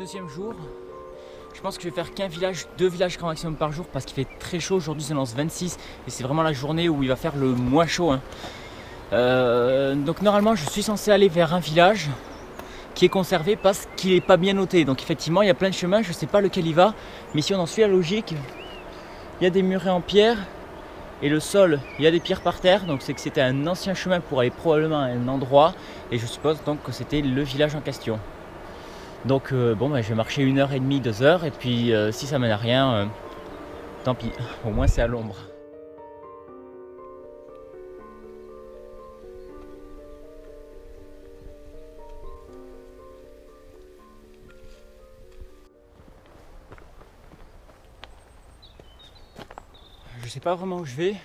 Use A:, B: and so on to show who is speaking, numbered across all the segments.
A: deuxième jour. Je pense que je vais faire qu'un village, 2 villages grand maximum par jour parce qu'il fait très chaud. Aujourd'hui ça lance 26 et c'est vraiment la journée où il va faire le moins chaud. Donc normalement je suis censé aller vers un village qui est conservé parce qu'il n'est pas bien noté. Donc effectivement il y a plein de chemins, je ne sais pas lequel il va. Mais si on en suit la logique, il y a des murets en pierre et le sol, il y a des pierres par terre. Donc c'est que c'était un ancien chemin pour aller probablement à un endroit. Et je suppose donc que c'était le village en question. Donc bon, je vais marcher 1h30, 2 heures. Et puis si ça mène à rien, tant pis. Au moins c'est à l'ombre. Je sais pas vraiment où je vais,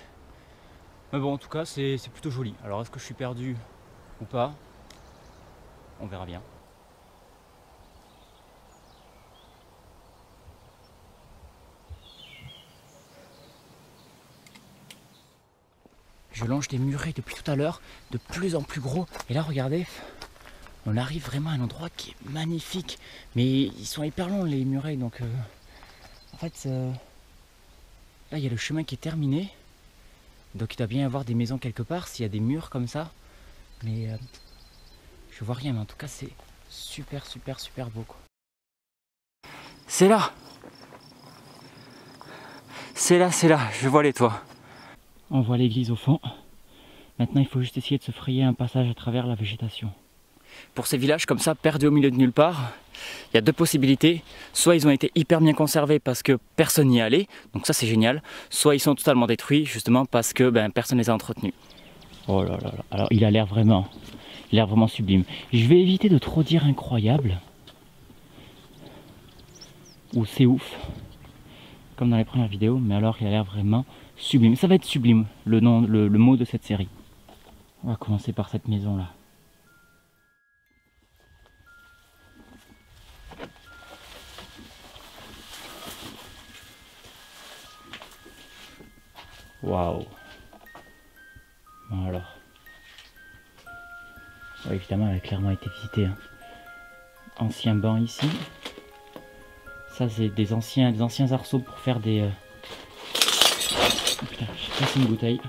A: mais bon en tout cas c'est plutôt joli. Alors est-ce que je suis perdu ou pas? On verra bien. Je longe des murets depuis tout à l'heure, de plus en plus gros. Et là regardez, on arrive vraiment à un endroit qui est magnifique. Mais ils sont hyper longs les murets, donc en fait là il y a le chemin qui est terminé. Donc il doit bien y avoir des maisons quelque part s'il y a des murs comme ça. Mais je vois rien, mais en tout cas c'est super beau quoi. C'est là! C'est là, je vois les toits. On voit l'église au fond. Maintenant il faut juste essayer de se frayer un passage à travers la végétation. Pour ces villages comme ça, perdus au milieu de nulle part, il y a 2 possibilités. Soit ils ont été hyper bien conservés parce que personne n'y est allé, donc ça c'est génial. Soit ils sont totalement détruits justement parce que personne ne les a entretenus. Oh là là là, alors il a l'air vraiment sublime. Je vais éviter de trop dire incroyable. Ou c'est ouf, comme dans les premières vidéos, mais alors il a l'air vraiment sublime. Ça va être sublime, le mot de cette série. On va commencer par cette maison là. Waouh. Bon alors. Ouais, évidemment elle a clairement été visitée. Ancien banc ici. Ça c'est des anciens arceaux pour faire des... Oh, putain, j'ai cassé une bouteille.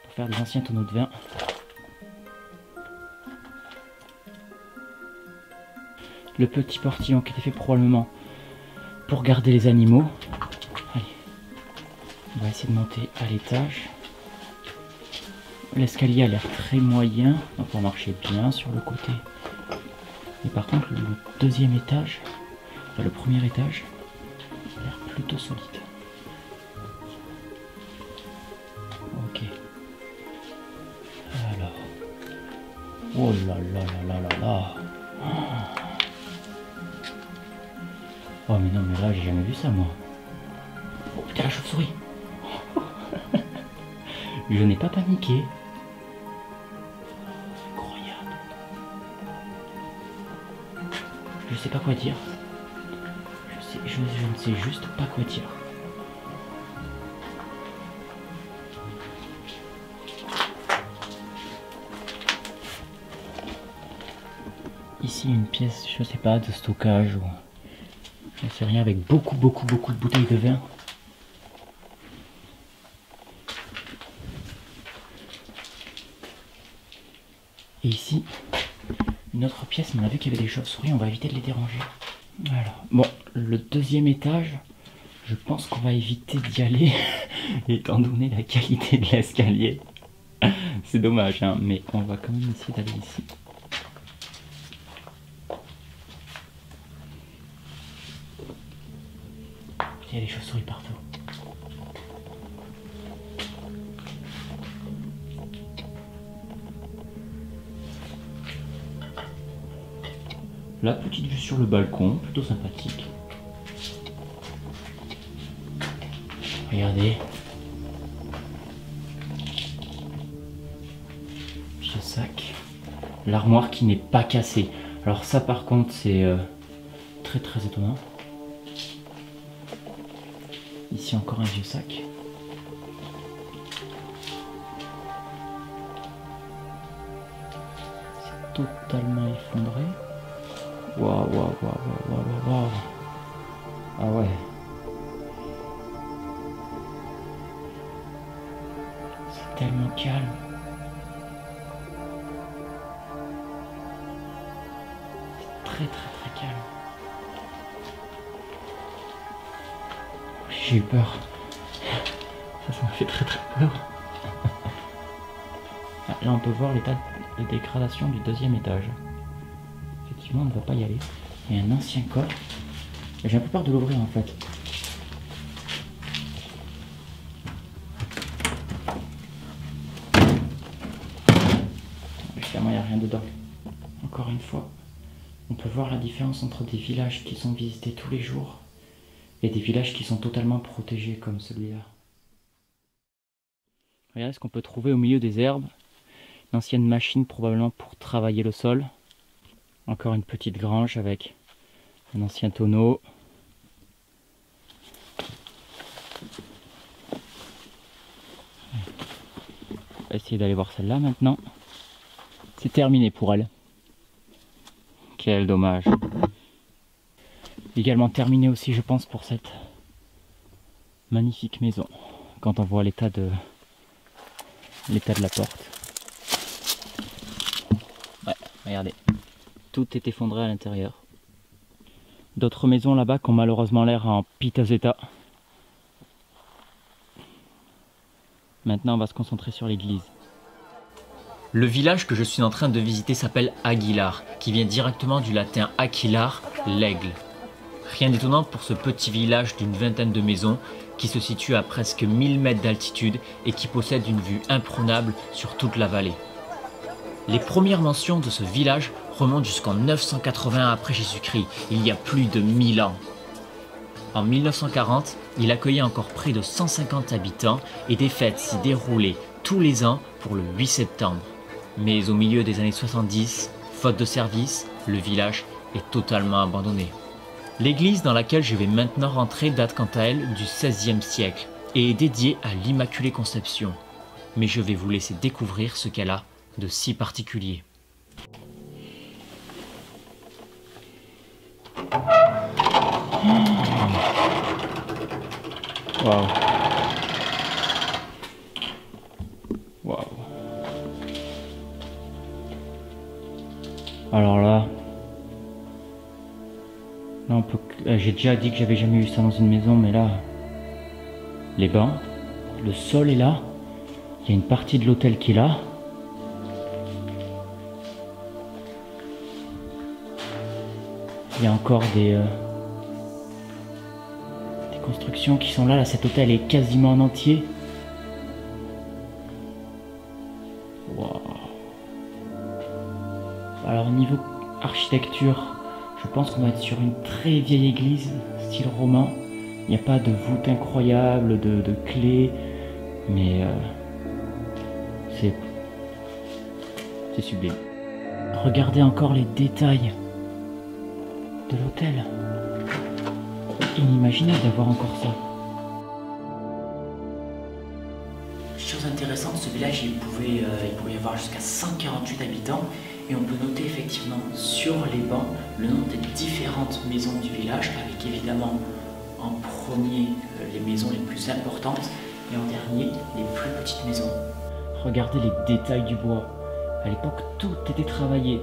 A: Pour faire des anciens tonneaux de vin. Le petit portillon qui était fait probablement pour garder les animaux. Allez, on va essayer de monter à l'étage. L'escalier a l'air très moyen, donc on va marcher bien sur le côté. Et par contre, le deuxième étage, enfin, le premier étage, a l'air plutôt solide. Ok. Alors. Oh là là là là là là. Oh mais non, mais là, j'ai jamais vu ça, moi. Oh putain, la chauve-souris. Je n'ai pas paniqué. Incroyable. Je sais pas quoi dire. Je ne sais juste pas quoi dire. Ici une pièce, je sais pas, de stockage ou je ne sais rien, avec beaucoup de bouteilles de vin. Et ici, une autre pièce, mais on a vu qu'il y avait des chauves-souris, on va éviter de les déranger. Alors, bon, le deuxième étage, je pense qu'on va éviter d'y aller, étant donné la qualité de l'escalier. C'est dommage, hein, mais on va quand même essayer d'aller ici. Il y a des chauves-souris partout. La petite vue sur le balcon, plutôt sympathique. Regardez. Vieux sac. L'armoire qui n'est pas cassée. Alors ça par contre c'est très étonnant. Ici encore un vieux sac. C'est totalement effondré. Waouh, waouh, waouh, waouh, waouh, waouh. Ah ouais. C'est tellement calme. C'est très calme. J'ai eu peur. Ça m'a fait très peur. Là on peut voir l'état de dégradation du deuxième étage. Effectivement on ne va pas y aller. Il y a un ancien coffre. J'ai un peu peur de l'ouvrir en fait. Évidemment il n'y a rien dedans. Encore une fois, on peut voir la différence entre des villages qui sont visités tous les jours et des villages qui sont totalement protégés comme celui-là. Regardez ce qu'on peut trouver au milieu des herbes. Une ancienne machine probablement pour travailler le sol. Encore une petite grange avec un ancien tonneau. On va essayer d'aller voir celle-là maintenant. C'est terminé pour elle. Quel dommage. Également terminé aussi je pense pour cette magnifique maison. Quand on voit l'état de la porte. Ouais, regardez. Tout est effondré à l'intérieur. D'autres maisons là-bas qui ont malheureusement l'air en piteux état. Maintenant on va se concentrer sur l'église. Le village que je suis en train de visiter s'appelle Aguilar, qui vient directement du latin Aquilar, l'aigle. Rien d'étonnant pour ce petit village d'une vingtaine de maisons qui se situe à presque 1000 mètres d'altitude et qui possède une vue imprenable sur toute la vallée. Les premières mentions de ce village remontent jusqu'en 980 après Jésus-Christ, il y a plus de 1000 ans. En 1940, il accueillait encore près de 150 habitants et des fêtes s'y déroulaient tous les ans pour le 8 septembre. Mais au milieu des années 70, faute de service, le village est totalement abandonné. L'église dans laquelle je vais maintenant rentrer date quant à elle du XVIe siècle et est dédiée à l'Immaculée Conception. Mais je vais vous laisser découvrir ce qu'elle a de si particulier. Waouh. Waouh. Alors là on peut. J'ai déjà dit que j'avais jamais vu ça dans une maison, mais là, les bancs, le sol est là. Il y a une partie de l'hôtel qui est là. Il y a encore des constructions qui sont là. Là, cet hôtel est quasiment en entier. Wow. Alors niveau architecture, je pense qu'on va être sur une très vieille église, style roman. Il n'y a pas de voûte incroyable, de clés, mais c'est sublime. Regardez encore les détails de l'hôtel. Inimaginable d'avoir encore ça. Chose intéressante, ce village, il pouvait y avoir jusqu'à 148 habitants. Et on peut noter effectivement sur les bancs le nom des différentes maisons du village, avec évidemment en premier les maisons les plus importantes et en dernier les plus petites maisons. Regardez les détails du bois. À l'époque, tout était travaillé,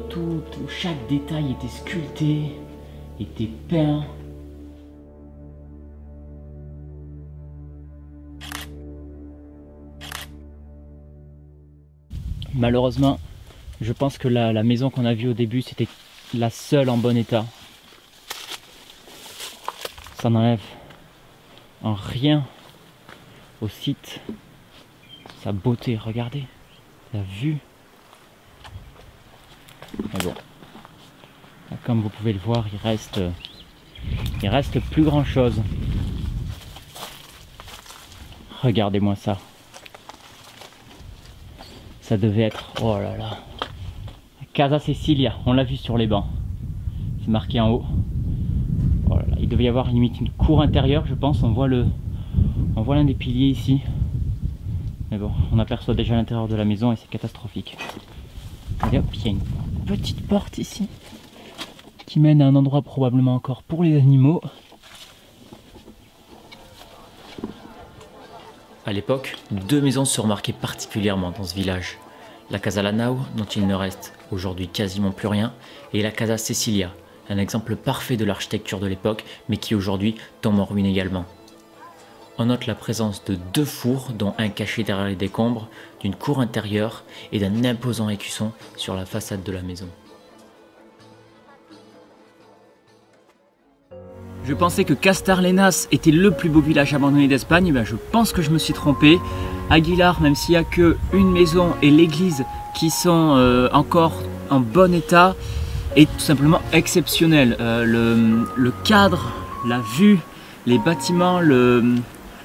A: chaque détail était sculpté, était peint. Malheureusement, je pense que la maison qu'on a vue au début, c'était la seule en bon état. Ça n'enlève en rien au site sa beauté. Regardez la vue. Mais bon, comme vous pouvez le voir, il reste plus grand chose. Regardez-moi ça. Ça devait être, oh là là, Casa Cecilia, on l'a vu sur les bancs. C'est marqué en haut. Oh là là, il devait y avoir limite une cour intérieure, je pense. On voit l'un des piliers ici. Mais bon, on aperçoit déjà l'intérieur de la maison et c'est catastrophique. Et hop, il y a une petite porte ici. qui mène à un endroit probablement encore pour les animaux. À l'époque, 2 maisons se remarquaient particulièrement dans ce village. La Casa Lanao, dont il ne reste aujourd'hui quasiment plus rien, et la Casa Cecilia, un exemple parfait de l'architecture de l'époque, mais qui aujourd'hui tombe en ruine également. On note la présence de 2 fours, dont un caché derrière les décombres, d'une cour intérieure et d'un imposant écusson sur la façade de la maison. Je pensais que Castarlenas était le plus beau village abandonné d'Espagne, ben je pense que je me suis trompé. Aguilar, même s'il n'y a qu'une maison et l'église qui sont encore en bon état, est tout simplement exceptionnel. Le cadre, la vue, les bâtiments,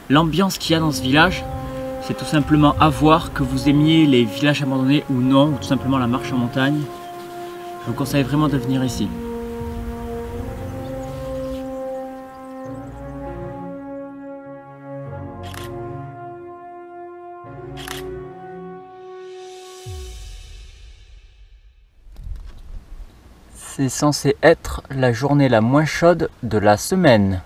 A: l'ambiance qu'il y a dans ce village, c'est tout simplement à voir, que vous aimiez les villages abandonnés ou non, ou tout simplement la marche en montagne. Je vous conseille vraiment de venir ici. C'est censé être la journée la moins chaude de la semaine.